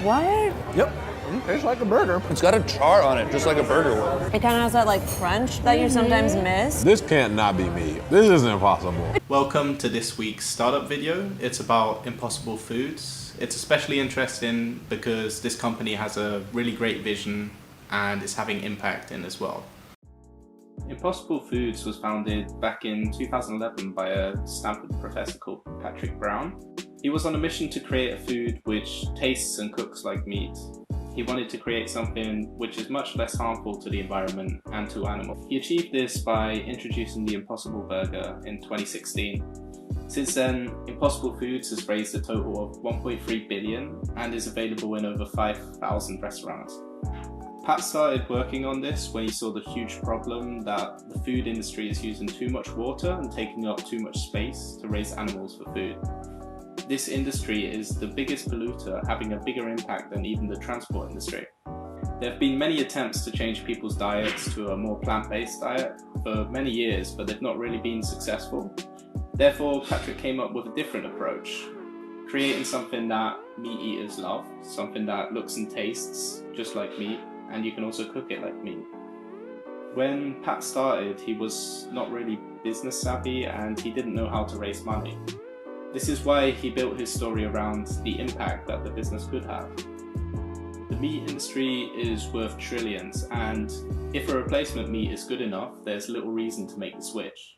What? Yep. Tastes like a burger. It's got a char on it, just like a burger would. It kind of has that like crunch that you sometimes miss. This can't not be me. This isn't impossible. Welcome to this week's startup video. It's about Impossible Foods. It's especially interesting because this company has a really great vision and is having impact in as well. Impossible Foods was founded back in 2011 by a Stanford professor called Patrick Brown. He was on a mission to create a food which tastes and cooks like meat. He wanted to create something which is much less harmful to the environment and to animals. He achieved this by introducing the Impossible Burger in 2016. Since then, Impossible Foods has raised a total of 1.3 billion and is available in over 5,000 restaurants. Pat started working on this when he saw the huge problem that the food industry is using too much water and taking up too much space to raise animals for food. This industry is the biggest polluter, having a bigger impact than even the transport industry. There have been many attempts to change people's diets to a more plant-based diet for many years, but they've not really been successful. Therefore, Patrick came up with a different approach, creating something that meat eaters love, something that looks and tastes just like meat, and you can also cook it like meat. When Pat started, he was not really business savvy and he didn't know how to raise money. This is why he built his story around the impact that the business could have. The meat industry is worth trillions, and if a replacement meat is good enough, there's little reason to make the switch.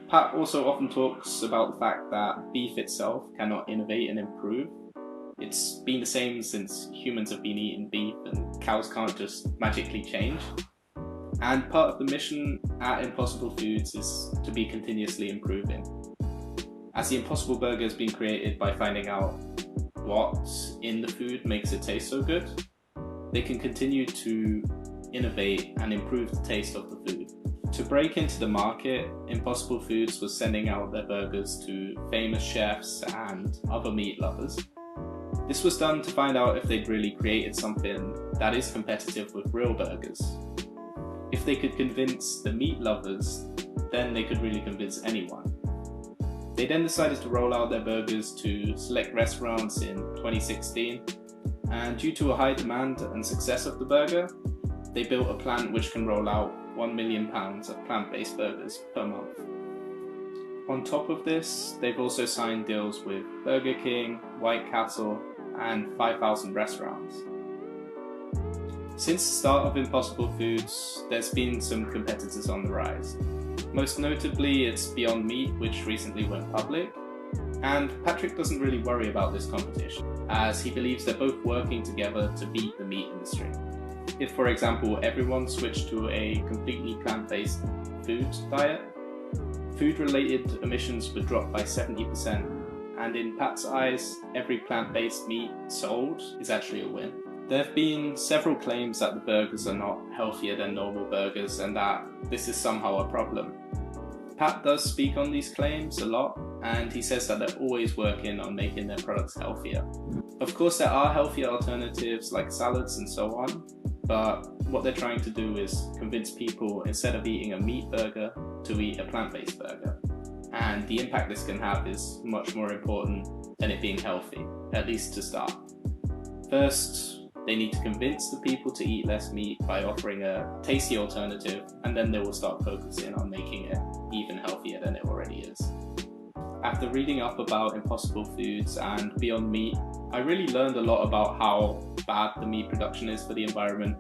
Pat also often talks about the fact that beef itself cannot innovate and improve. It's been the same since humans have been eating beef, and cows can't just magically change. And part of the mission at Impossible Foods is to be continuously improving. As the Impossible Burger has been created by finding out what in the food makes it taste so good, they can continue to innovate and improve the taste of the food. To break into the market, Impossible Foods was sending out their burgers to famous chefs and other meat lovers. This was done to find out if they'd really created something that is competitive with real burgers. If they could convince the meat lovers, then they could really convince anyone. They then decided to roll out their burgers to select restaurants in 2016, and due to a high demand and success of the burger, they built a plant which can roll out 1 million pounds of plant-based burgers per month. On top of this, they've also signed deals with Burger King, White Castle, and 5,000 restaurants. Since the start of Impossible Foods, there's been some competitors on the rise. Most notably, it's Beyond Meat, which recently went public, and Patrick doesn't really worry about this competition, as he believes they're both working together to beat the meat industry. If, for example, everyone switched to a completely plant-based food diet, food-related emissions would drop by 70%, and in Pat's eyes, every plant-based meat sold is actually a win. There have been several claims that the burgers are not healthier than normal burgers and that this is somehow a problem. Pat does speak on these claims a lot, and he says that they're always working on making their products healthier. Of course, there are healthier alternatives like salads and so on, but what they're trying to do is convince people, instead of eating a meat burger, to eat a plant-based burger. And the impact this can have is much more important than it being healthy, at least to start. First, they need to convince the people to eat less meat by offering a tasty alternative, and then they will start focusing on making it even healthier than it already is. After reading up about Impossible Foods and Beyond Meat, I really learned a lot about how bad the meat production is for the environment.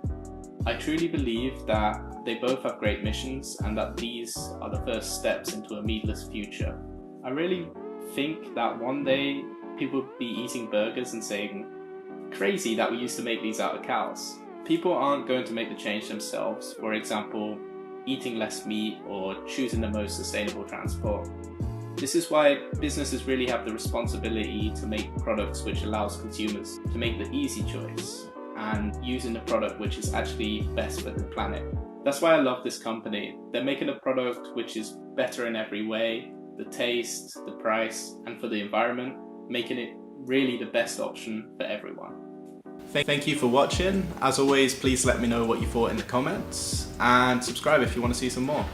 I truly believe that they both have great missions and that these are the first steps into a meatless future. I really think that one day people will be eating burgers and saying, "Crazy that we used to make these out of cows." People aren't going to make the change themselves, for example, eating less meat or choosing the most sustainable transport. This is why businesses really have the responsibility to make products which allows consumers to make the easy choice and using the product which is actually best for the planet. That's why I love this company. They're making a product which is better in every way, the taste, the price, and for the environment, making it really the best option for everyone. Thank you for watching. As always, please let me know what you thought in the comments and subscribe if you want to see some more.